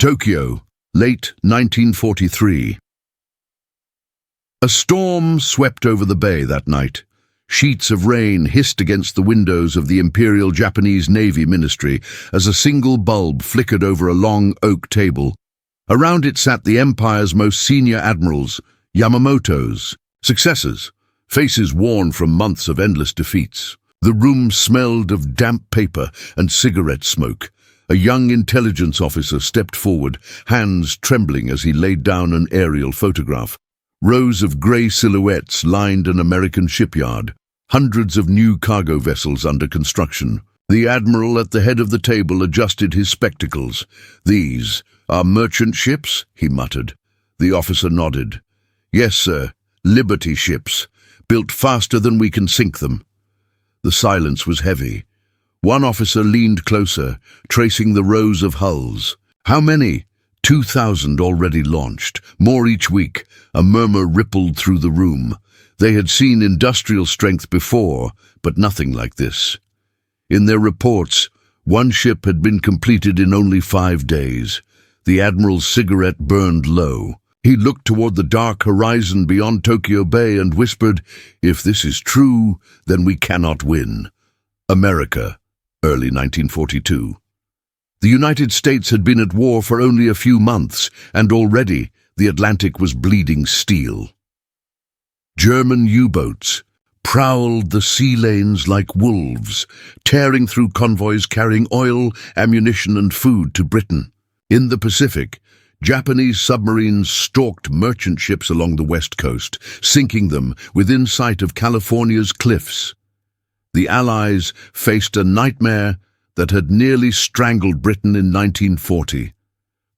Tokyo, late 1943. A storm swept over the bay that night. Sheets of rain hissed against the windows of the Imperial Japanese Navy Ministry as a single bulb flickered over a long oak table. Around it sat the Empire's most senior admirals, Yamamoto's successors, faces worn from months of endless defeats. The room smelled of damp paper and cigarette smoke. A young intelligence officer stepped forward, hands trembling as he laid down an aerial photograph. Rows of grey silhouettes lined an American shipyard, hundreds of new cargo vessels under construction. The admiral at the head of the table adjusted his spectacles. "These are merchant ships?" he muttered. The officer nodded. "Yes, sir. Liberty ships, built faster than we can sink them." The silence was heavy. One officer leaned closer, tracing the rows of hulls. "How many?" 2,000 already launched, more each week. A murmur rippled through the room. They had seen industrial strength before, but nothing like this. In their reports, one ship had been completed in only 5 days. The admiral's cigarette burned low. He looked toward the dark horizon beyond Tokyo Bay and whispered, "If this is true, then we cannot win." America, early 1942. The United States had been at war for only a few months, and already the Atlantic was bleeding steel. German U-boats prowled the sea lanes like wolves, tearing through convoys carrying oil, ammunition, and food to Britain. In the Pacific, Japanese submarines stalked merchant ships along the west coast, sinking them within sight of California's cliffs. The Allies faced a nightmare that had nearly strangled Britain in 1940,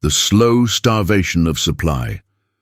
the slow starvation of supply.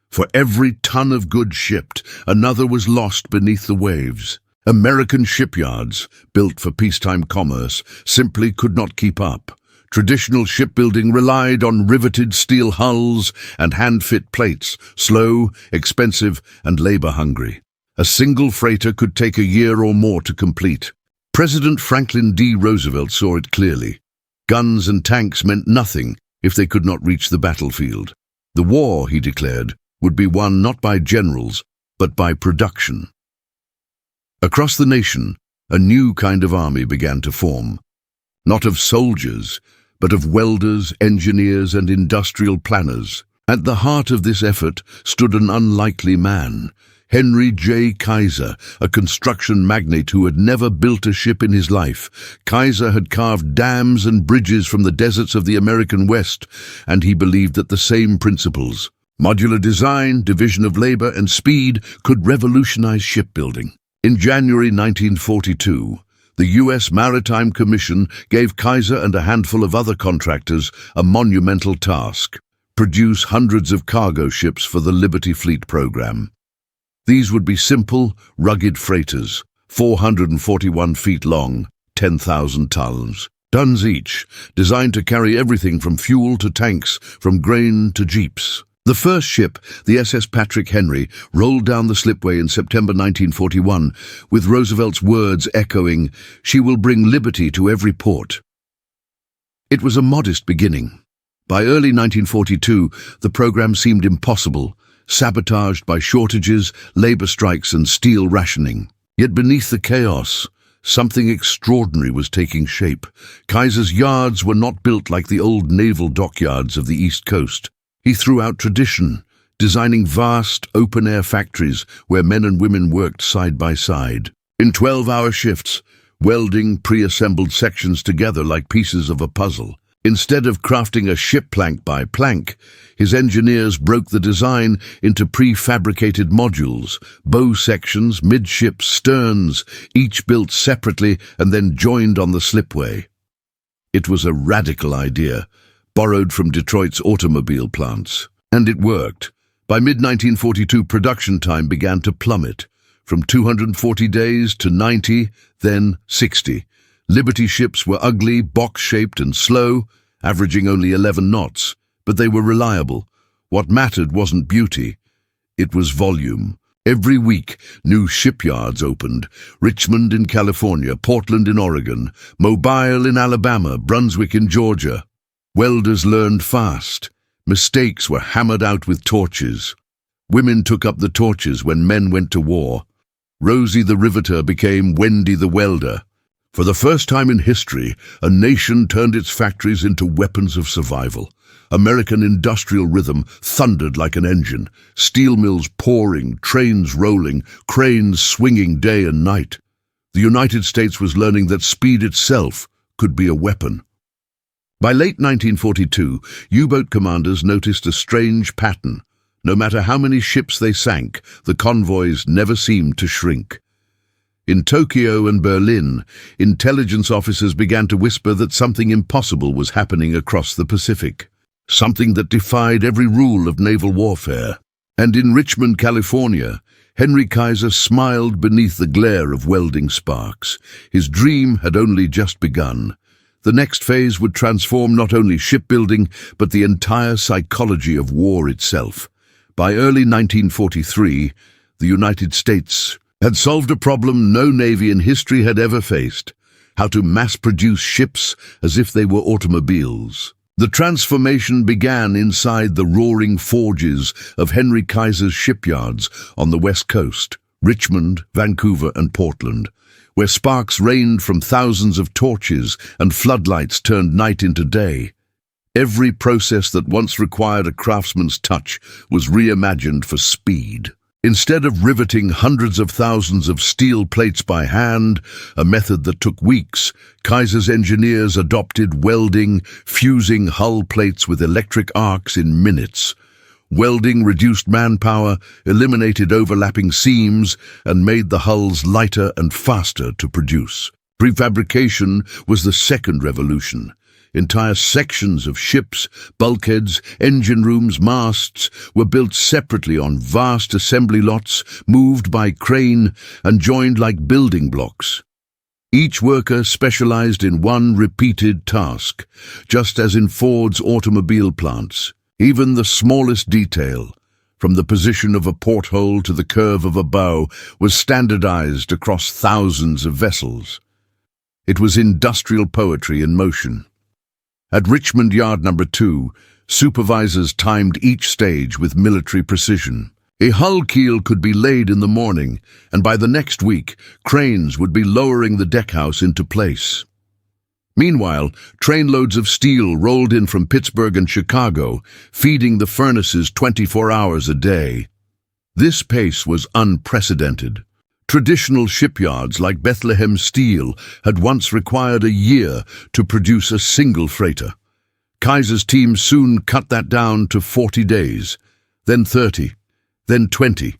For every ton of goods shipped, another was lost beneath the waves. American shipyards, built for peacetime commerce, simply could not keep up. Traditional shipbuilding relied on riveted steel hulls and hand-fit plates, slow, expensive, and labor-hungry. A single freighter could take a year or more to complete. President Franklin D. Roosevelt saw it clearly. Guns and tanks meant nothing if they could not reach the battlefield. The war, he declared, would be won not by generals, but by production. Across the nation, a new kind of army began to form. Not of soldiers, but of welders, engineers, and industrial planners. At the heart of this effort stood an unlikely man, Henry J. Kaiser, a construction magnate who had never built a ship in his life. Kaiser had carved dams and bridges from the deserts of the American West, and he believed that the same principles, modular design, division of labor, and speed, could revolutionize shipbuilding. In January 1942, the U.S. Maritime Commission gave Kaiser and a handful of other contractors a monumental task: produce hundreds of cargo ships for the Liberty Fleet program. These would be simple, rugged freighters, 441 feet long, 10,000 tons each, designed to carry everything from fuel to tanks, from grain to jeeps. The first ship, the SS Patrick Henry, rolled down the slipway in September 1941, with Roosevelt's words echoing, "She will bring liberty to every port." It was a modest beginning. By early 1942, the program seemed impossible, sabotaged by shortages, labor strikes, and steel rationing. Yet beneath the chaos, something extraordinary was taking shape. Kaiser's yards were not built like the old naval dockyards of the East Coast. He threw out tradition, designing vast, open-air factories where men and women worked side by side. In 12-hour shifts, welding pre-assembled sections together like pieces of a puzzle. Instead of crafting a ship plank by plank, his engineers broke the design into prefabricated modules, bow sections, midships, sterns, each built separately and then joined on the slipway. It was a radical idea, borrowed from Detroit's automobile plants. And it worked. By mid-1942, production time began to plummet, from 240 days to 90, then 60. Liberty ships were ugly, box-shaped, and slow, averaging only 11 knots, but they were reliable. What mattered wasn't beauty, it was volume. Every week, new shipyards opened: Richmond in California, Portland in Oregon, Mobile in Alabama, Brunswick in Georgia. Welders learned fast. Mistakes were hammered out with torches. Women took up the torches when men went to war. Rosie the Riveter became Wendy the Welder. For the first time in history, a nation turned its factories into weapons of survival. American industrial rhythm thundered like an engine, steel mills pouring, trains rolling, cranes swinging day and night. The United States was learning that speed itself could be a weapon. By late 1942, U-boat commanders noticed a strange pattern. No matter how many ships they sank, the convoys never seemed to shrink. In Tokyo and Berlin, intelligence officers began to whisper that something impossible was happening across the Pacific, something that defied every rule of naval warfare. And in Richmond, California, Henry Kaiser smiled beneath the glare of welding sparks. His dream had only just begun. The next phase would transform not only shipbuilding, but the entire psychology of war itself. By early 1943, the United States had solved a problem no navy in history had ever faced: how to mass-produce ships as if they were automobiles. The transformation began inside the roaring forges of Henry Kaiser's shipyards on the West Coast, Richmond, Vancouver, and Portland, where sparks rained from thousands of torches and floodlights turned night into day. Every process that once required a craftsman's touch was reimagined for speed. Instead of riveting hundreds of thousands of steel plates by hand, a method that took weeks, Kaiser's engineers adopted welding, fusing hull plates with electric arcs in minutes. Welding reduced manpower, eliminated overlapping seams, and made the hulls lighter and faster to produce. Prefabrication was the second revolution. Entire sections of ships, bulkheads, engine rooms, masts were built separately on vast assembly lots, moved by crane and joined like building blocks. Each worker specialized in one repeated task, just as in Ford's automobile plants. Even the smallest detail, from the position of a porthole to the curve of a bow, was standardized across thousands of vessels. It was industrial poetry in motion. At Richmond Yard No. 2, supervisors timed each stage with military precision. A hull keel could be laid in the morning, and by the next week, cranes would be lowering the deckhouse into place. Meanwhile, trainloads of steel rolled in from Pittsburgh and Chicago, feeding the furnaces 24 hours a day. This pace was unprecedented. Traditional shipyards like Bethlehem Steel had once required a year to produce a single freighter. Kaiser's team soon cut that down to 40 days, then 30, then 20.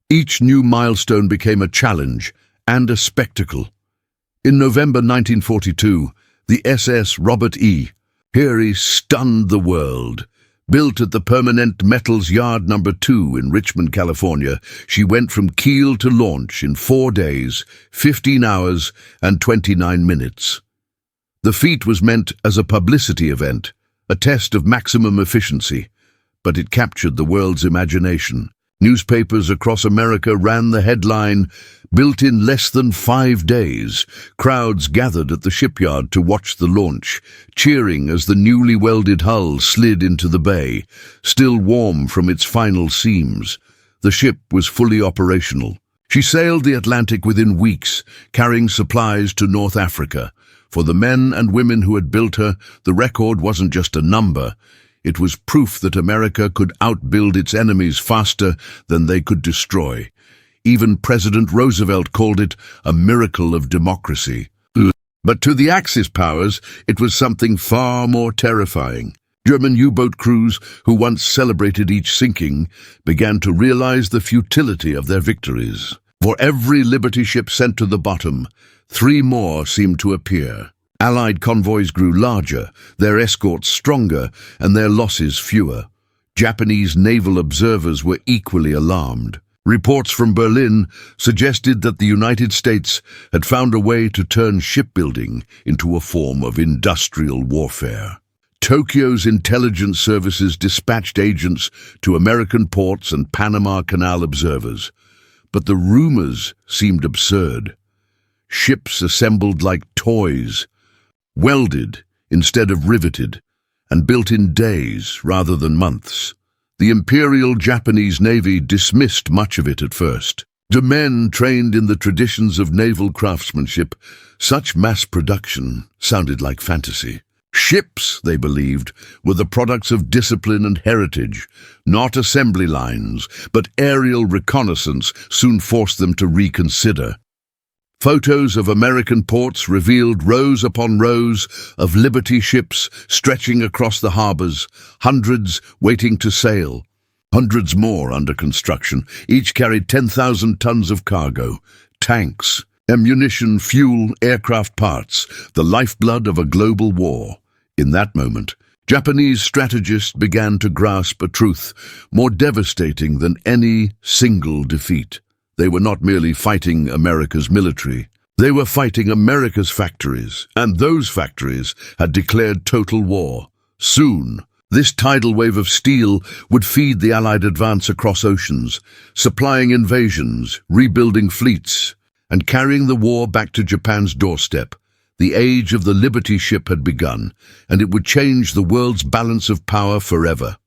Each new milestone became a challenge and a spectacle. In November 1942, the SS Robert E. Peary stunned the world. Built at the Permanent Metals Yard No. 2 in Richmond, California, she went from keel to launch in 4 days, 15 hours, and 29 minutes. The feat was meant as a publicity event, a test of maximum efficiency, but it captured the world's imagination. Newspapers across America ran the headline, "Built in less than 5 days." Crowds gathered at the shipyard to watch the launch, cheering as the newly welded hull slid into the bay, still warm from its final seams. The ship was fully operational. She sailed the Atlantic within weeks, carrying supplies to North Africa. For the men and women who had built her, the record wasn't just a number. It was proof that America could outbuild its enemies faster than they could destroy. Even President Roosevelt called it a miracle of democracy. But to the Axis powers, it was something far more terrifying. German U-boat crews, who once celebrated each sinking, began to realize the futility of their victories. For every Liberty ship sent to the bottom, 3 more seemed to appear. Allied convoys grew larger, their escorts stronger, and their losses fewer. Japanese naval observers were equally alarmed. Reports from Berlin suggested that the United States had found a way to turn shipbuilding into a form of industrial warfare. Tokyo's intelligence services dispatched agents to American ports and Panama Canal observers. But the rumors seemed absurd. Ships assembled like toys, welded instead of riveted, and built in days rather than months. The Imperial Japanese Navy dismissed much of it at first. To men trained in the traditions of naval craftsmanship, such mass production sounded like fantasy. Ships, they believed, were the products of discipline and heritage, not assembly lines, but aerial reconnaissance soon forced them to reconsider. Photos of American ports revealed rows upon rows of Liberty ships stretching across the harbors, hundreds waiting to sail, hundreds more under construction. Each carried 10,000 tons of cargo, tanks, ammunition, fuel, aircraft parts, the lifeblood of a global war. In that moment, Japanese strategists began to grasp a truth more devastating than any single defeat. They were not merely fighting America's military. They were fighting America's factories, and those factories had declared total war. Soon, this tidal wave of steel would feed the Allied advance across oceans, supplying invasions, rebuilding fleets, and carrying the war back to Japan's doorstep. The age of the Liberty ship had begun, and it would change the world's balance of power forever.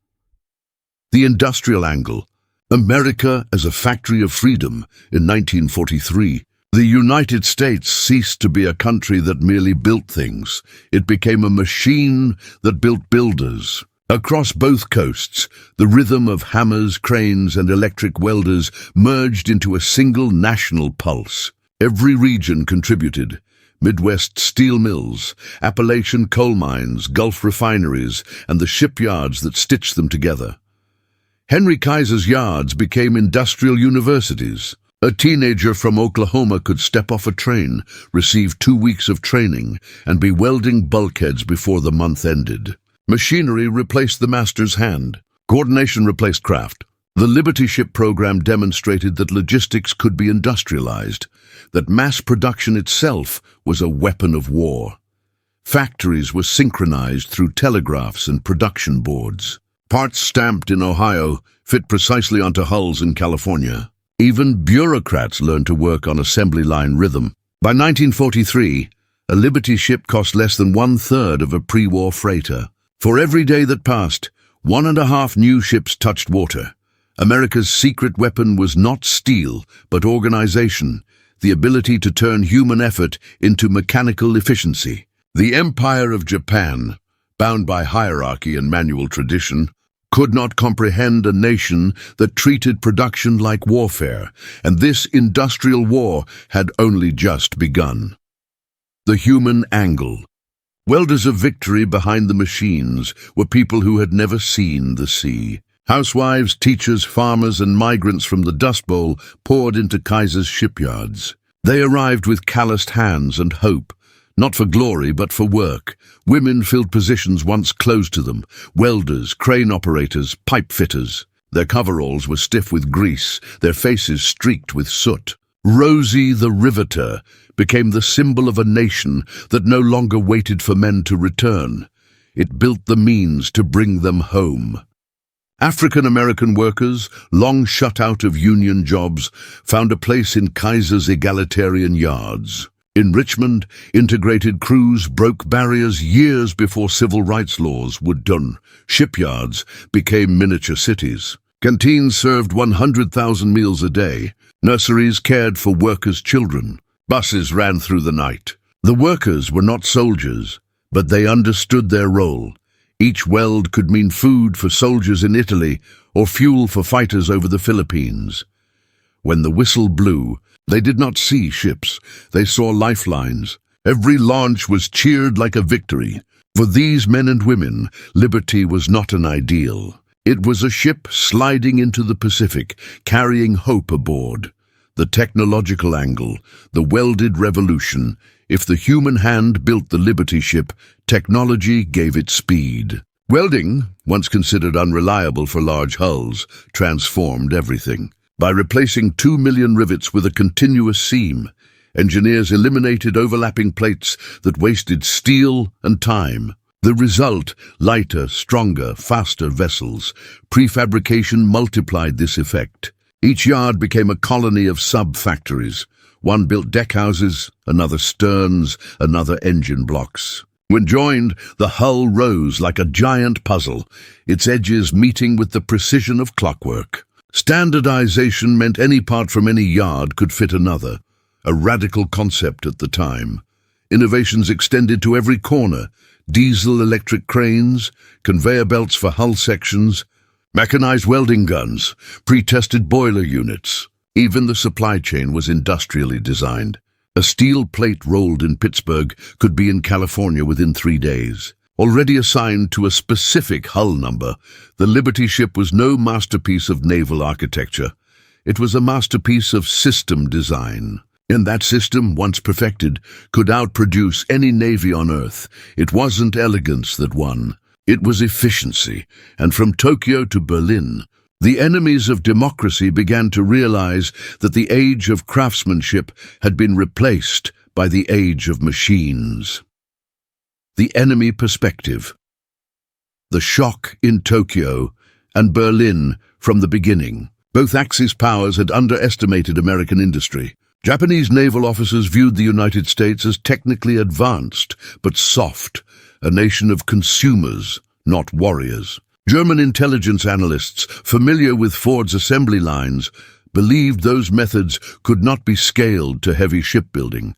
The industrial angle. America as a factory of freedom in 1943. The United States ceased to be a country that merely built things. It became a machine that built builders. Across both coasts, the rhythm of hammers, cranes, and electric welders merged into a single national pulse. Every region contributed. Midwest steel mills, Appalachian coal mines, Gulf refineries, and the shipyards that stitched them together. Henry Kaiser's yards became industrial universities. A teenager from Oklahoma could step off a train, receive 2 weeks of training, and be welding bulkheads before the month ended. Machinery replaced the master's hand. Coordination replaced craft. The Liberty ship program demonstrated that logistics could be industrialized, that mass production itself was a weapon of war. Factories were synchronized through telegraphs and production boards. Parts stamped in Ohio fit precisely onto hulls in California. Even bureaucrats learned to work on assembly line rhythm. By 1943, a Liberty ship cost less than 1/3 of a pre-war freighter. For every day that passed, 1.5 new ships touched water. America's secret weapon was not steel, but organization, the ability to turn human effort into mechanical efficiency. The Empire of Japan, bound by hierarchy and manual tradition, could not comprehend a nation that treated production like warfare, and this industrial war had only just begun. The human angle. Welders of victory behind the machines were people who had never seen the sea. Housewives, teachers, farmers, and migrants from the Dust Bowl poured into Kaiser's shipyards. They arrived with calloused hands and hope, not for glory but for work. Women filled positions once closed to them: welders, crane operators, pipe fitters. Their coveralls were stiff with grease, their faces streaked with soot. Rosie the Riveter became the symbol of a nation that no longer waited for men to return. It built the means to bring them home. African-American workers, long shut out of union jobs, found a place in Kaiser's egalitarian yards. In Richmond, integrated crews broke barriers years before civil rights laws were done. Shipyards became miniature cities. Canteens served 100,000 meals a day. Nurseries cared for workers' children. Buses ran through the night. The workers were not soldiers, but they understood their role. Each weld could mean food for soldiers in Italy or fuel for fighters over the Philippines. When the whistle blew, they did not see ships. They saw lifelines. Every launch was cheered like a victory. For these men and women, liberty was not an ideal. It was a ship sliding into the Pacific, carrying hope aboard. The technological angle, the welded revolution. If the human hand built the Liberty ship, technology gave it speed. Welding, once considered unreliable for large hulls, transformed everything. By replacing 2 million rivets with a continuous seam, engineers eliminated overlapping plates that wasted steel and time. The result, lighter, stronger, faster vessels. Prefabrication multiplied this effect. Each yard became a colony of sub-factories. One built deckhouses, another sterns, another engine blocks. When joined, the hull rose like a giant puzzle, its edges meeting with the precision of clockwork. Standardization meant any part from any yard could fit another, a radical concept at the time. Innovations extended to every corner: diesel-electric cranes, conveyor belts for hull sections, mechanized welding guns, pre-tested boiler units. Even the supply chain was industrially designed. A steel plate rolled in Pittsburgh could be in California within 3 days. Already assigned to a specific hull number, the Liberty ship was no masterpiece of naval architecture. It was a masterpiece of system design. And that system, once perfected, could outproduce any navy on Earth. It wasn't elegance that won. It was efficiency. And from Tokyo to Berlin, the enemies of democracy began to realize that the age of craftsmanship had been replaced by the age of machines. The enemy perspective. The shock in Tokyo and Berlin from the beginning. Both Axis powers had underestimated American industry. Japanese naval officers viewed the United States as technically advanced, but soft, a nation of consumers, not warriors. German intelligence analysts, familiar with Ford's assembly lines, believed those methods could not be scaled to heavy shipbuilding.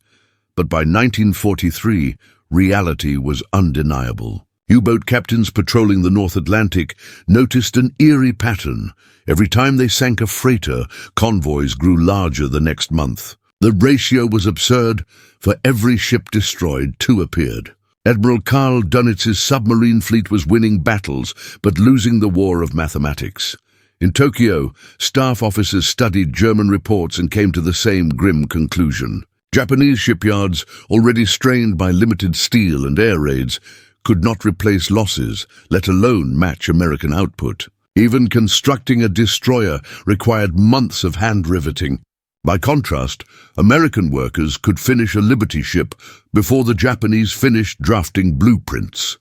But by 1943, reality was undeniable. U-boat captains patrolling the North Atlantic noticed an eerie pattern. Every time they sank a freighter, convoys grew larger the next month. The ratio was absurd. For every ship destroyed, 2 appeared. Admiral Karl Dunitz's submarine fleet was winning battles, but losing the war of mathematics. In Tokyo, staff officers studied German reports and came to the same grim conclusion. Japanese shipyards, already strained by limited steel and air raids, could not replace losses, let alone match American output. Even constructing a destroyer required months of hand riveting. By contrast, American workers could finish a Liberty ship before the Japanese finished drafting blueprints.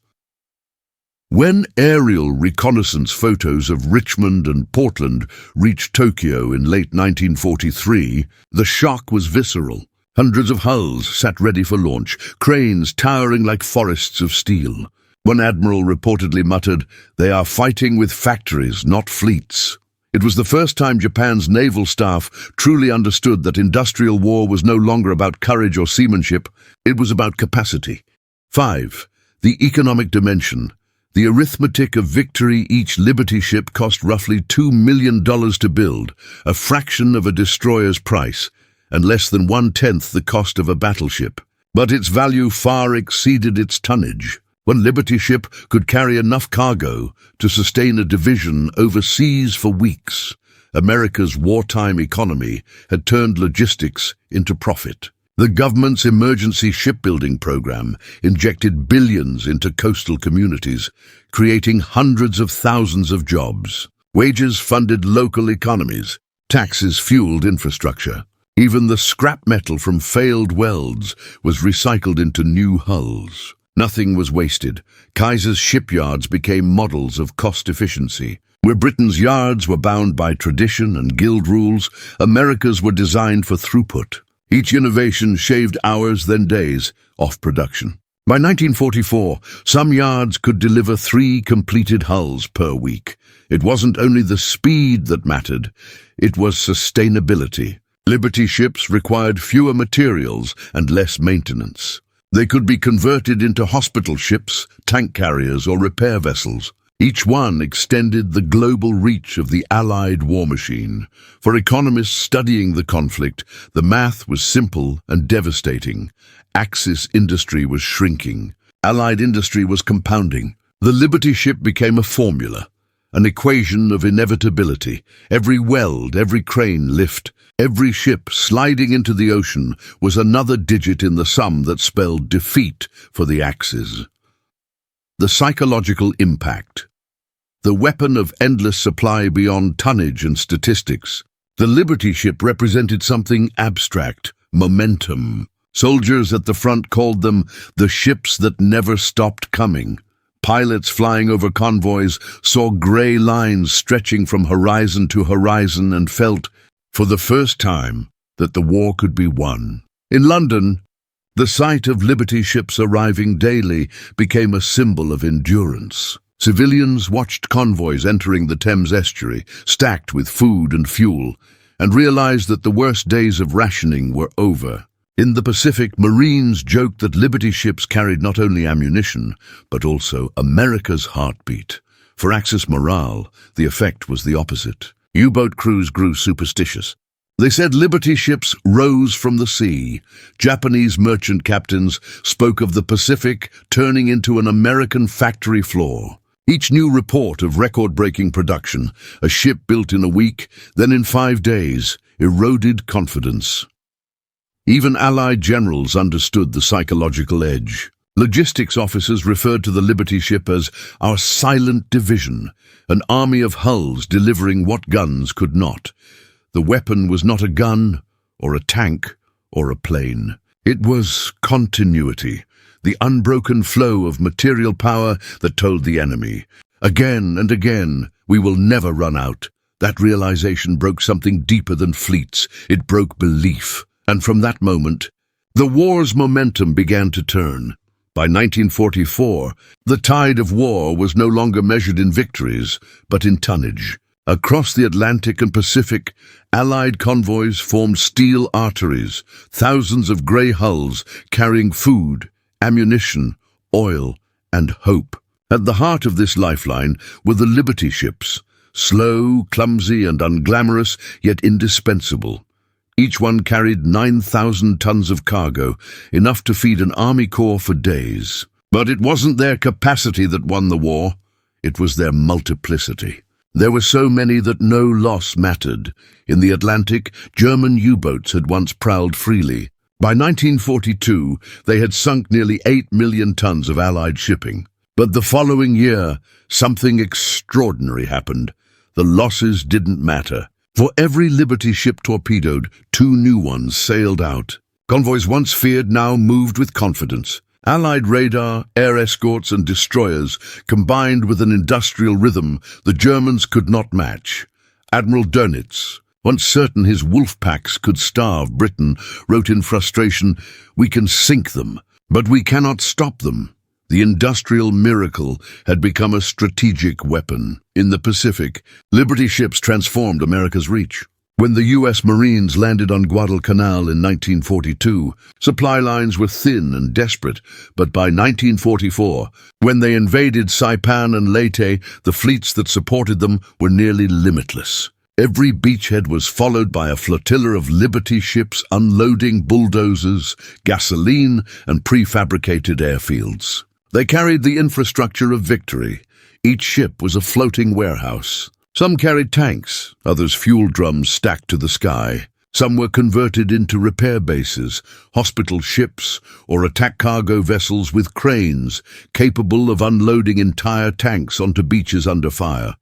When aerial reconnaissance photos of Richmond and Portland reached Tokyo in late 1943, the shock was visceral. Hundreds of hulls sat ready for launch, cranes towering like forests of steel. One admiral reportedly muttered, "They are fighting with factories, not fleets." It was the first time Japan's naval staff truly understood that industrial war was no longer about courage or seamanship, it was about capacity. 5. The economic dimension. The arithmetic of victory: each Liberty ship cost roughly $2 million to build, a fraction of a destroyer's price, and less than 1/10 the cost of a battleship. But its value far exceeded its tonnage. One Liberty ship could carry enough cargo to sustain a division overseas for weeks. America's wartime economy had turned logistics into profit. The government's emergency shipbuilding program injected billions into coastal communities, creating hundreds of thousands of jobs. Wages funded local economies. Taxes fueled infrastructure. Even the scrap metal from failed welds was recycled into new hulls. Nothing was wasted. Kaiser's shipyards became models of cost efficiency. Where Britain's yards were bound by tradition and guild rules, America's were designed for throughput. Each innovation shaved hours, then days, off production. By 1944, some yards could deliver 3 completed hulls per week. It wasn't only the speed that mattered, it was sustainability. Liberty ships required fewer materials and less maintenance. They could be converted into hospital ships, tank carriers, or repair vessels. Each one extended the global reach of the Allied war machine. For economists studying the conflict, the math was simple and devastating. Axis industry was shrinking. Allied industry was compounding. The Liberty ship became a formula, an equation of inevitability. Every weld, every crane lift, every ship sliding into the ocean was another digit in the sum that spelled defeat for the Axis. The psychological impact. The weapon of endless supply beyond tonnage and statistics. The Liberty ship represented something abstract: momentum. Soldiers at the front called them the ships that never stopped coming. Pilots flying over convoys saw grey lines stretching from horizon to horizon and felt, for the first time, that the war could be won. In London, The sight of Liberty ships arriving daily became a symbol of endurance. Civilians watched convoys entering the Thames estuary, stacked with food and fuel, and realized that the worst days of rationing were over. In the Pacific, Marines joked that Liberty ships carried not only ammunition, but also America's heartbeat. For Axis morale, the effect was the opposite. U-boat crews grew superstitious. They said Liberty ships rose from the sea. Japanese merchant captains spoke of the Pacific turning into an American factory floor. Each new report of record-breaking production, a ship built in a week, then in 5 days, eroded confidence. Even Allied generals understood the psychological edge. Logistics officers referred to the Liberty ship as our silent division, an army of hulls delivering what guns could not. The weapon was not a gun, or a tank, or a plane. It was continuity, the unbroken flow of material power that told the enemy, again and again, we will never run out. That realization broke something deeper than fleets. It broke belief. And from that moment, the war's momentum began to turn. By 1944, the tide of war was no longer measured in victories, but in tonnage. Across the Atlantic and Pacific, Allied convoys formed steel arteries, thousands of grey hulls carrying food, ammunition, oil, and hope. At the heart of this lifeline were the Liberty ships, slow, clumsy, and unglamorous, yet indispensable. Each one carried 9,000 tons of cargo, enough to feed an army corps for days. But it wasn't their capacity that won the war, it was their multiplicity. There were so many that no loss mattered. In the Atlantic, German U-boats had once prowled freely. By 1942, they had sunk nearly 8 million tons of Allied shipping. But the following year, something extraordinary happened. The losses didn't matter. For every Liberty ship torpedoed, 2 new ones sailed out. Convoys once feared now moved with confidence. Allied radar, air escorts, and destroyers combined with an industrial rhythm the Germans could not match. Admiral Dönitz, once certain his wolf packs could starve Britain, wrote in frustration, "We can sink them, but we cannot stop them." The industrial miracle had become a strategic weapon. In the Pacific, Liberty ships transformed America's reach. When the U.S. Marines landed on Guadalcanal in 1942, supply lines were thin and desperate, but by 1944, when they invaded Saipan and Leyte, the fleets that supported them were nearly limitless. Every beachhead was followed by a flotilla of Liberty ships unloading bulldozers, gasoline, and prefabricated airfields. They carried the infrastructure of victory. Each ship was a floating warehouse. Some carried tanks, others fuel drums stacked to the sky. Some were converted into repair bases, hospital ships, or attack cargo vessels with cranes capable of unloading entire tanks onto beaches under fire.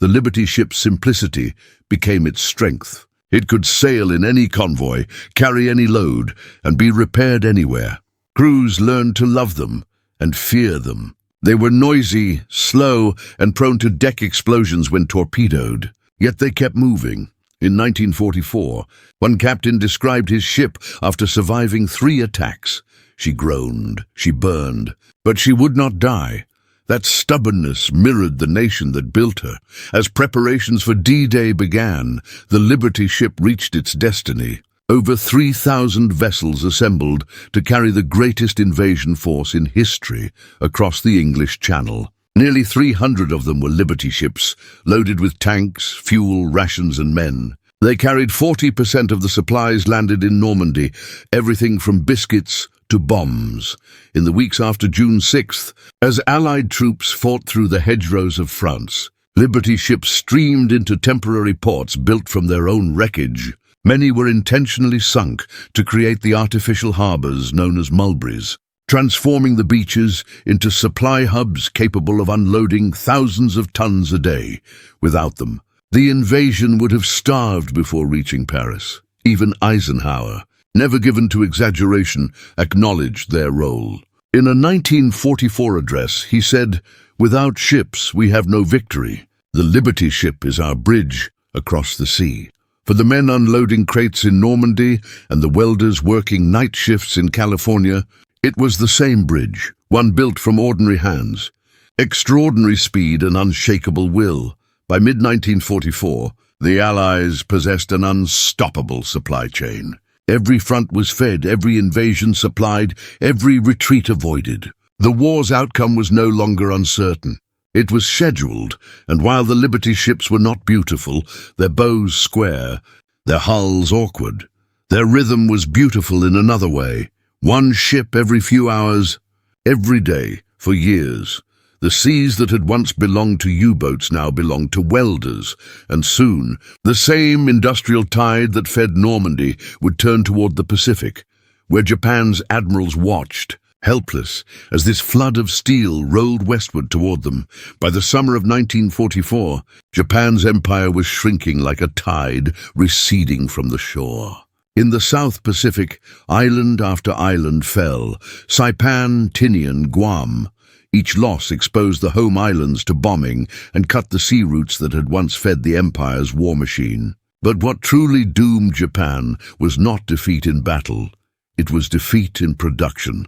The Liberty ship's simplicity became its strength. It could sail in any convoy, carry any load, and be repaired anywhere. Crews learned to love them and fear them. They were noisy, slow, and prone to deck explosions when torpedoed. Yet they kept moving. In 1944, one captain described his ship after surviving 3 attacks. She groaned, she burned, but she would not die. That stubbornness mirrored the nation that built her. As preparations for D-Day began, the Liberty ship reached its destiny. Over 3,000 vessels assembled to carry the greatest invasion force in history across the English Channel. Nearly 300 of them were Liberty ships, loaded with tanks, fuel, rations, and men. They carried 40% of the supplies landed in Normandy, everything from biscuits to bombs. In the weeks after June 6th, as Allied troops fought through the hedgerows of France, Liberty ships streamed into temporary ports built from their own wreckage. Many were intentionally sunk to create the artificial harbours known as mulberries, transforming the beaches into supply hubs capable of unloading thousands of tons a day. Without them, the invasion would have starved before reaching Paris. Even Eisenhower, never given to exaggeration, acknowledged their role. In a 1944 address, he said, "Without ships, we have no victory. The Liberty ship is our bridge across the sea." For the men unloading crates in Normandy and the welders working night shifts in California, it was the same bridge, one built from ordinary hands. Extraordinary speed and unshakable will. By mid-1944, the Allies possessed an unstoppable supply chain. Every front was fed, every invasion supplied, every retreat avoided. The war's outcome was no longer uncertain. It was scheduled, and while the Liberty ships were not beautiful, their bows square, their hulls awkward, their rhythm was beautiful in another way. One ship every few hours, every day, for years. The seas that had once belonged to U-boats now belonged to welders, and soon the same industrial tide that fed Normandy would turn toward the Pacific, where Japan's admirals watched, helpless, as this flood of steel rolled westward toward them. By the summer of 1944, Japan's empire was shrinking like a tide receding from the shore. In the South Pacific, island after island fell, Saipan, Tinian, Guam. Each loss exposed the home islands to bombing and cut the sea routes that had once fed the empire's war machine. But what truly doomed Japan was not defeat in battle, it was defeat in production.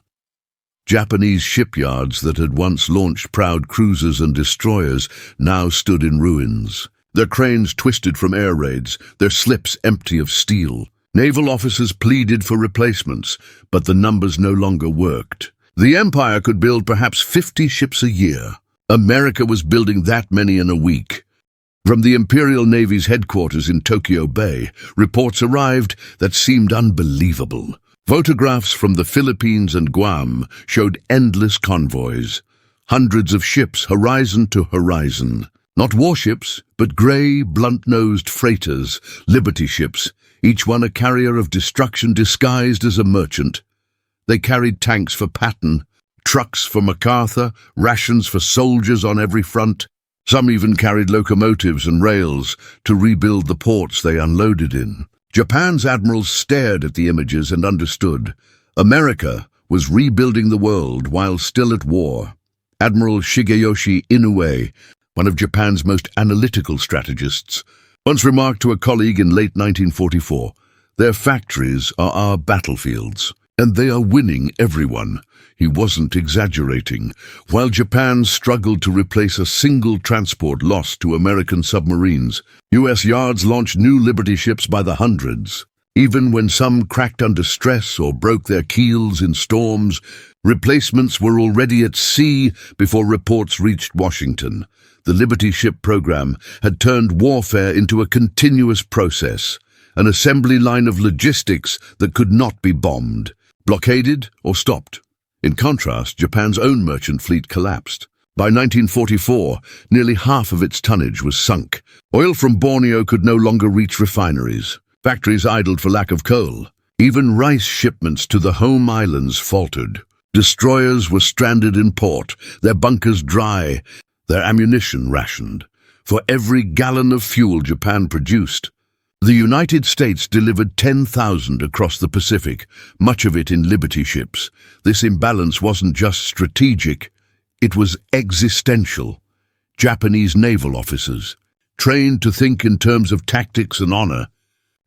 Japanese shipyards that had once launched proud cruisers and destroyers now stood in ruins. Their cranes twisted from air raids, their slips empty of steel. Naval officers pleaded for replacements, but the numbers no longer worked. The Empire could build perhaps 50 ships a year. America was building that many in a week. From the Imperial Navy's headquarters in Tokyo Bay, reports arrived that seemed unbelievable. Photographs from the Philippines and Guam showed endless convoys. Hundreds of ships horizon to horizon. Not warships, but grey, blunt-nosed freighters, Liberty ships, each one a carrier of destruction disguised as a merchant. They carried tanks for Patton, trucks for MacArthur, rations for soldiers on every front. Some even carried locomotives and rails to rebuild the ports they unloaded in. Japan's admirals stared at the images and understood. America was rebuilding the world while still at war. Admiral Shigeyoshi Inoue, one of Japan's most analytical strategists, once remarked to a colleague in late 1944, "Their factories are our battlefields. And they are winning everyone." He wasn't exaggerating. While Japan struggled to replace a single transport lost to American submarines, U.S. yards launched new Liberty ships by the hundreds. Even when some cracked under stress or broke their keels in storms, replacements were already at sea before reports reached Washington. The Liberty ship program had turned warfare into a continuous process, an assembly line of logistics that could not be bombed, blockaded or stopped. In contrast, Japan's own merchant fleet collapsed. By 1944, nearly half of its tonnage was sunk. Oil from Borneo could no longer reach refineries. Factories idled for lack of coal. Even rice shipments to the home islands faltered. Destroyers were stranded in port, their bunkers dry, their ammunition rationed. For every gallon of fuel Japan produced, the United States delivered 10,000 across the Pacific, much of it in Liberty ships. This imbalance wasn't just strategic, it was existential. Japanese naval officers, trained to think in terms of tactics and honor,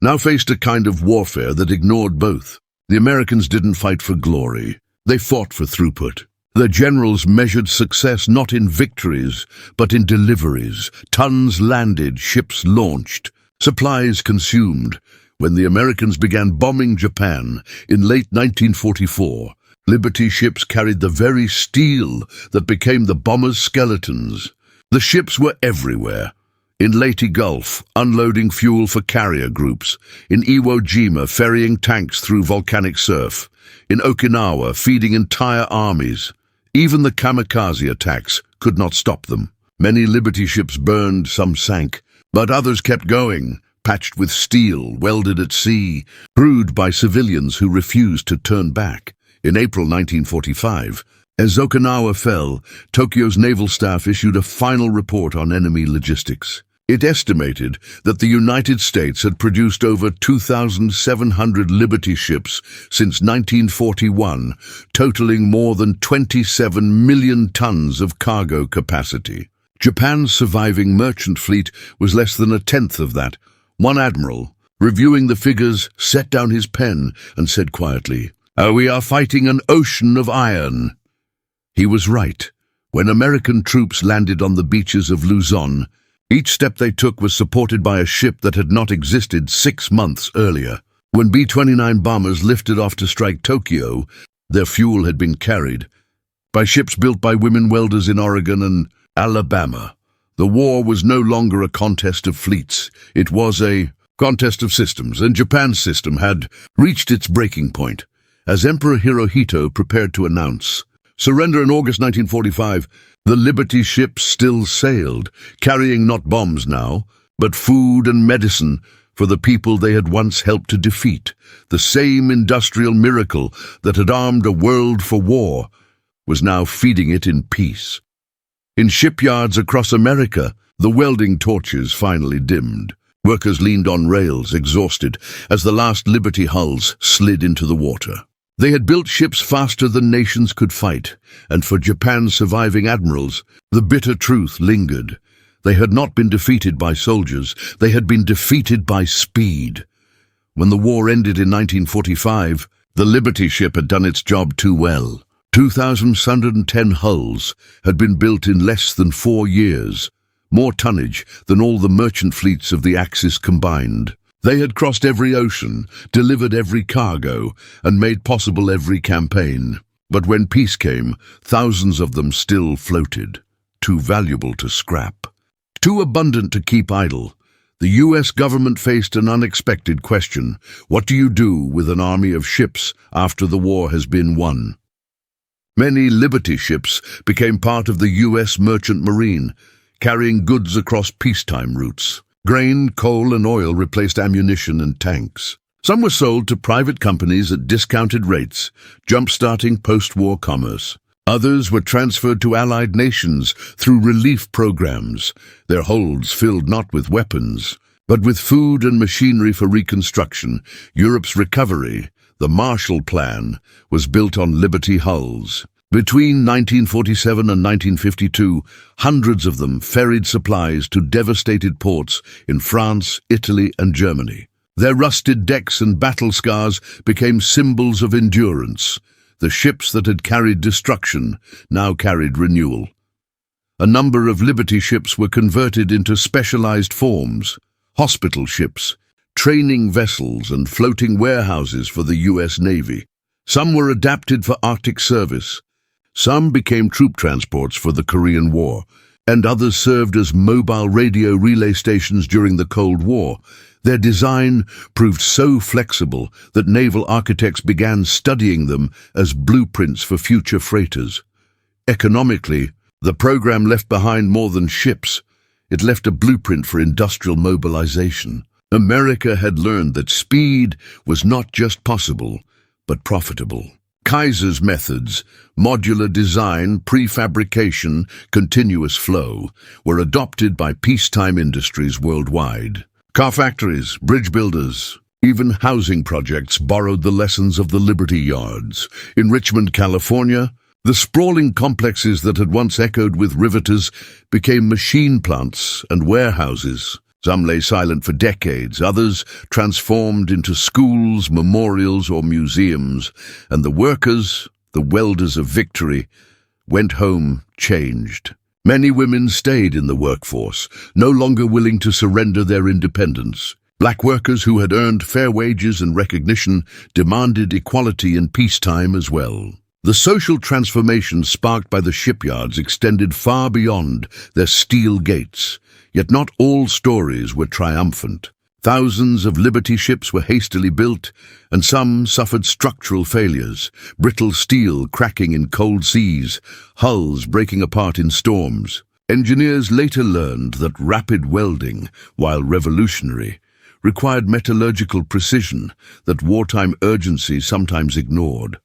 now faced a kind of warfare that ignored both. The Americans didn't fight for glory, they fought for throughput. Their generals measured success not in victories, but in deliveries. Tons landed, ships launched, supplies consumed. When the Americans began bombing Japan in late 1944, Liberty ships carried the very steel that became the bombers' skeletons. The ships were everywhere. In Leyte Gulf, unloading fuel for carrier groups. In Iwo Jima, ferrying tanks through volcanic surf. In Okinawa, feeding entire armies. Even the kamikaze attacks could not stop them. Many Liberty ships burned, some sank, but others kept going, patched with steel, welded at sea, crewed by civilians who refused to turn back. In April 1945, as Okinawa fell, Tokyo's naval staff issued a final report on enemy logistics. It estimated that the United States had produced over 2,700 Liberty ships since 1941, totaling more than 27 million tons of cargo capacity. Japan's surviving merchant fleet was less than a tenth of that. One admiral, Reviewing the figures, set down his pen and said quietly, "We are fighting an ocean of iron." He was right. When American troops landed on the beaches of Luzon, each step they took was supported by a ship that had not existed 6 months earlier. When B-29 bombers lifted off to strike Tokyo, their fuel had been carried by ships built by women welders in Oregon and Alabama. The war was no longer a contest of fleets. It was a contest of systems, and Japan's system had reached its breaking point. As Emperor Hirohito prepared to announce surrender in August 1945, the Liberty ships still sailed, carrying not bombs now, but food and medicine for the people they had once helped to defeat. The same industrial miracle that had armed a world for war was now feeding it in peace. In shipyards across America, the welding torches finally dimmed. Workers leaned on rails, exhausted, as the last Liberty hulls slid into the water. They had built ships faster than nations could fight, and for Japan's surviving admirals, the bitter truth lingered. They had not been defeated by soldiers, they had been defeated by speed. When the war ended in 1945, the Liberty ship had done its job too well. 2,110 hulls had been built in less than 4 years, more tonnage than all the merchant fleets of the Axis combined. They had crossed every ocean, delivered every cargo, and made possible every campaign. But when peace came, thousands of them still floated, too valuable to scrap, too abundant to keep idle. The U.S. government faced an unexpected question. What do you do with an army of ships after the war has been won? Many Liberty ships became part of the U.S. Merchant Marine, carrying goods across peacetime routes. Grain, coal, and oil replaced ammunition and tanks. Some were sold to private companies at discounted rates, jump-starting post-war commerce. Others were transferred to allied nations through relief programs, their holds filled not with weapons, but with food and machinery for reconstruction. Europe's recovery, the Marshall Plan, was built on Liberty hulls. Between 1947 and 1952, hundreds of them ferried supplies to devastated ports in France, Italy, and Germany. Their rusted decks and battle scars became symbols of endurance. The ships that had carried destruction now carried renewal. A number of Liberty ships were converted into specialized forms: hospital ships, training vessels, and floating warehouses for the U.S. Navy. Some were adapted for Arctic service. Some became troop transports for the Korean War, and others served as mobile radio relay stations during the Cold War. Their design proved so flexible that naval architects began studying them as blueprints for future freighters. Economically, the program left behind more than ships. It left a blueprint for industrial mobilization. America had learned that speed was not just possible, but profitable. Kaiser's methods, modular design, prefabrication, continuous flow, were adopted by peacetime industries worldwide. Car factories, bridge builders, even housing projects borrowed the lessons of the Liberty Yards. In Richmond, California, the sprawling complexes that had once echoed with riveters became machine plants and warehouses. Some lay silent for decades, others transformed into schools, memorials, or museums, and the workers, the welders of victory, went home changed. Many women stayed in the workforce, no longer willing to surrender their independence. Black workers who had earned fair wages and recognition demanded equality in peacetime as well. The social transformation sparked by the shipyards extended far beyond their steel gates. Yet not all stories were triumphant. Thousands of Liberty ships were hastily built, and some suffered structural failures, brittle steel cracking in cold seas, hulls breaking apart in storms. Engineers later learned that rapid welding, while revolutionary, required metallurgical precision that wartime urgency sometimes ignored.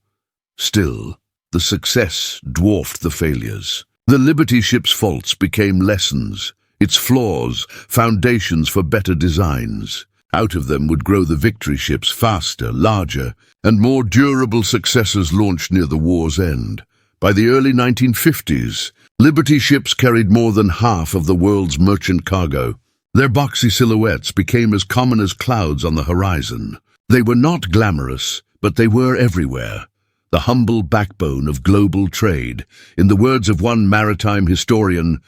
Still, the success dwarfed the failures. The Liberty ship's faults became lessons, its flaws, foundations for better designs. Out of them would grow the victory ships, faster, larger, and more durable successors launched near the war's end. By the early 1950s, Liberty ships carried more than half of the world's merchant cargo. Their boxy silhouettes became as common as clouds on the horizon. They were not glamorous, but they were everywhere. The humble backbone of global trade. In the words of one maritime historian,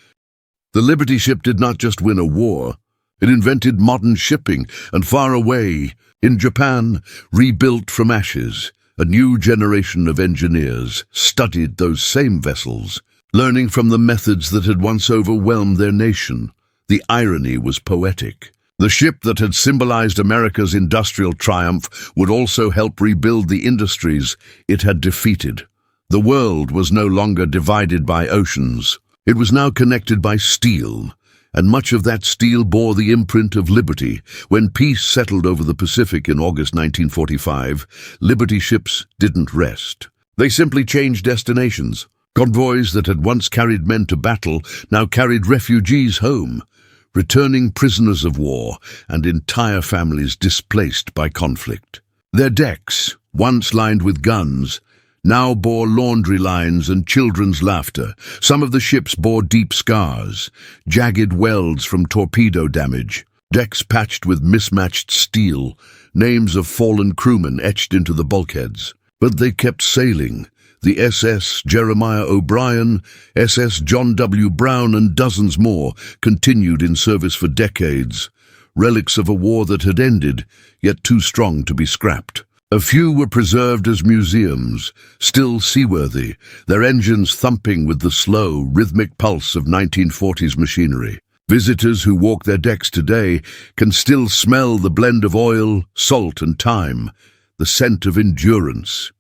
the Liberty ship did not just win a war, it invented modern shipping, and far away, in Japan, rebuilt from ashes, a new generation of engineers studied those same vessels, learning from the methods that had once overwhelmed their nation. The irony was poetic. The ship that had symbolized America's industrial triumph would also help rebuild the industries it had defeated. The world was no longer divided by oceans. It was now connected by steel, and much of that steel bore the imprint of liberty. When peace settled over the Pacific in August 1945, Liberty ships didn't rest. They simply changed destinations. Convoys that had once carried men to battle now carried refugees home, returning prisoners of war and entire families displaced by conflict. Their decks, once lined with guns, now bore laundry lines and children's laughter. Some of the ships bore deep scars, jagged welds from torpedo damage, decks patched with mismatched steel, names of fallen crewmen etched into the bulkheads. But they kept sailing. The SS Jeremiah O'Brien, SS John W. Brown, and dozens more continued in service for decades, relics of a war that had ended, yet too strong to be scrapped. A few were preserved as museums, still seaworthy, their engines thumping with the slow, rhythmic pulse of 1940s machinery. Visitors who walk their decks today can still smell the blend of oil, salt, and time, the scent of endurance.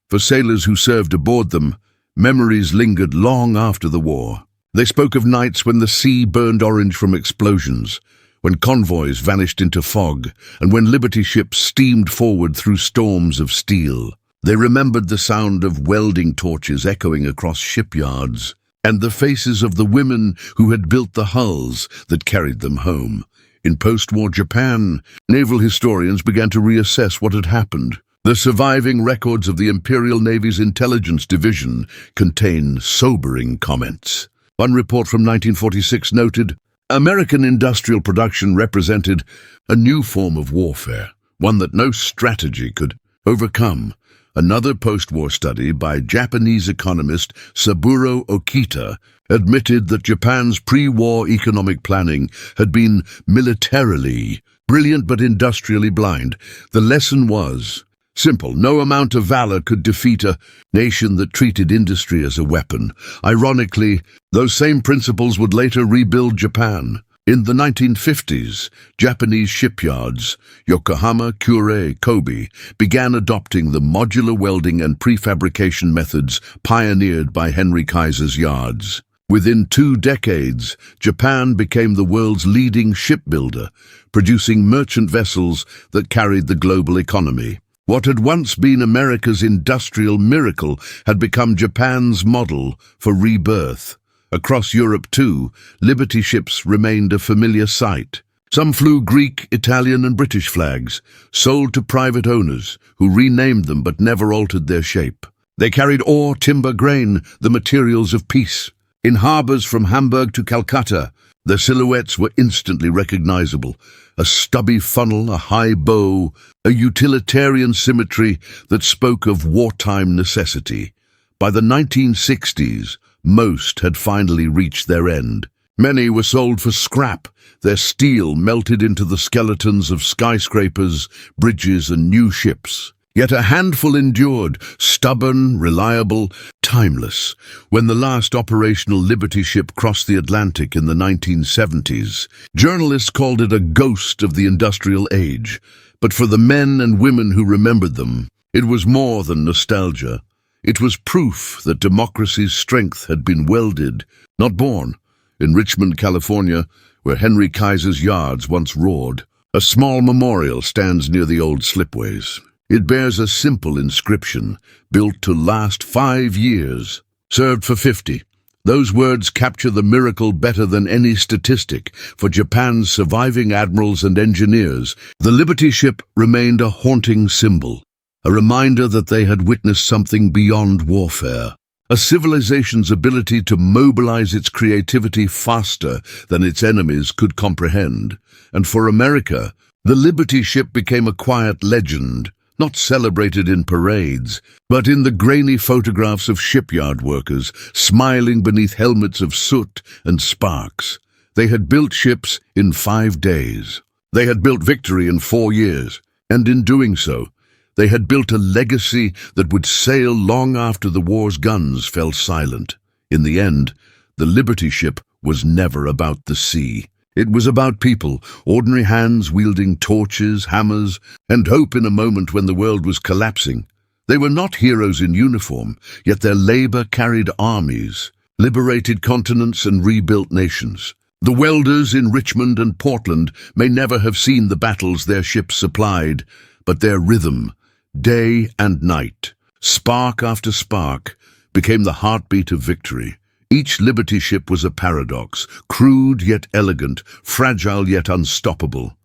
For sailors who served aboard them, memories lingered long after the war. They spoke of nights when the sea burned orange from explosions, when convoys vanished into fog, and when Liberty ships steamed forward through storms of steel. They remembered the sound of welding torches echoing across shipyards, and the faces of the women who had built the hulls that carried them home. In post-war Japan, naval historians began to reassess what had happened. The surviving records of the Imperial Navy's Intelligence Division contain sobering comments. One report from 1946 noted, American industrial production represented a new form of warfare, one that no strategy could overcome. Another post-war study by Japanese economist Saburo Okita admitted that Japan's pre-war economic planning had been militarily brilliant but industrially blind. The lesson was simple. No amount of valor could defeat a nation that treated industry as a weapon. Ironically, those same principles would later rebuild Japan. In the 1950s, Japanese shipyards, Yokohama, Kure, Kobe, began adopting the modular welding and prefabrication methods pioneered by Henry Kaiser's yards. Within 2 decades, Japan became the world's leading shipbuilder, producing merchant vessels that carried the global economy. What had once been America's industrial miracle had become Japan's model for rebirth. Across Europe, too, Liberty ships remained a familiar sight. Some flew Greek, Italian, and British flags, sold to private owners, who renamed them but never altered their shape. They carried ore, timber, grain, the materials of peace. In harbors from Hamburg to Calcutta, their silhouettes were instantly recognizable. A stubby funnel, a high bow, a utilitarian symmetry that spoke of wartime necessity. By the 1960s, most had finally reached their end. Many were sold for scrap, their steel melted into the skeletons of skyscrapers, bridges, and new ships. Yet a handful endured, stubborn, reliable, timeless. When the last operational Liberty ship crossed the Atlantic in the 1970s, journalists called it a ghost of the industrial age. But for the men and women who remembered them, it was more than nostalgia. It was proof that democracy's strength had been welded, not born. In Richmond, California, where Henry Kaiser's yards once roared, a small memorial stands near the old slipways. It bears a simple inscription, built to last 5 years, served for 50. Those words capture the miracle better than any statistic. For Japan's surviving admirals and engineers, the Liberty ship remained a haunting symbol, a reminder that they had witnessed something beyond warfare. a civilization's ability to mobilize its creativity faster than its enemies could comprehend. And for America, the Liberty ship became a quiet legend, not celebrated in parades, but in the grainy photographs of shipyard workers smiling beneath helmets of soot and sparks. They had built ships in 5 days. They had built victory in 4 years, and in doing so, they had built a legacy that would sail long after the war's guns fell silent. In the end, the Liberty ship was never about the sea. It was about people, ordinary hands wielding torches, hammers, and hope in a moment when the world was collapsing. They were not heroes in uniform, yet their labor carried armies, liberated continents and rebuilt nations. The welders in Richmond and Portland may never have seen the battles their ships supplied, but their rhythm, day and night, spark after spark, became the heartbeat of victory. Each Liberty ship was a paradox, crude yet elegant, fragile yet unstoppable.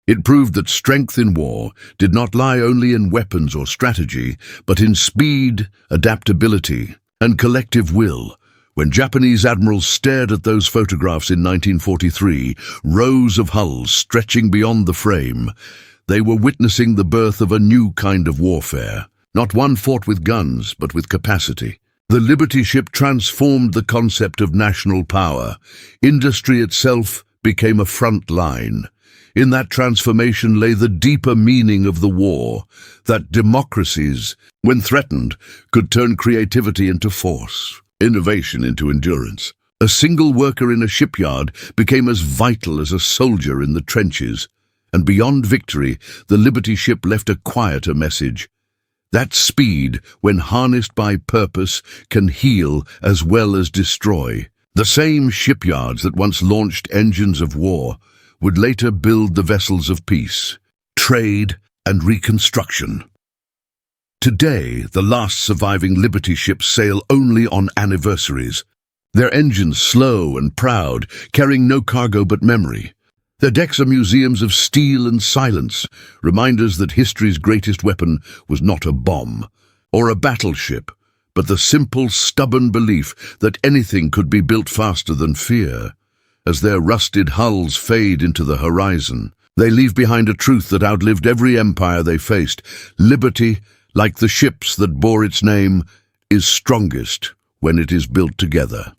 It proved that strength in war did not lie only in weapons or strategy, but in speed, adaptability, and collective will. When Japanese admirals stared at those photographs in 1943, rows of hulls stretching beyond the frame, they were witnessing the birth of a new kind of warfare, not one fought with guns, but with capacity. The Liberty ship transformed the concept of national power. Industry itself became a front line. In that transformation lay the deeper meaning of the war, that democracies, when threatened, could turn creativity into force, innovation into endurance. A single worker in a shipyard became as vital as a soldier in the trenches. And beyond victory, the Liberty ship left a quieter message. That speed, when harnessed by purpose, can heal as well as destroy. The same shipyards that once launched engines of war would later build the vessels of peace, trade, and reconstruction. Today, the last surviving Liberty ships sail only on anniversaries. Their engines slow and proud, carrying no cargo but memory. Their decks are museums of steel and silence, reminders that history's greatest weapon was not a bomb or a battleship, but the simple, stubborn belief that anything could be built faster than fear. As their rusted hulls fade into the horizon, they leave behind a truth that outlived every empire they faced. Liberty, like the ships that bore its name, is strongest when it is built together.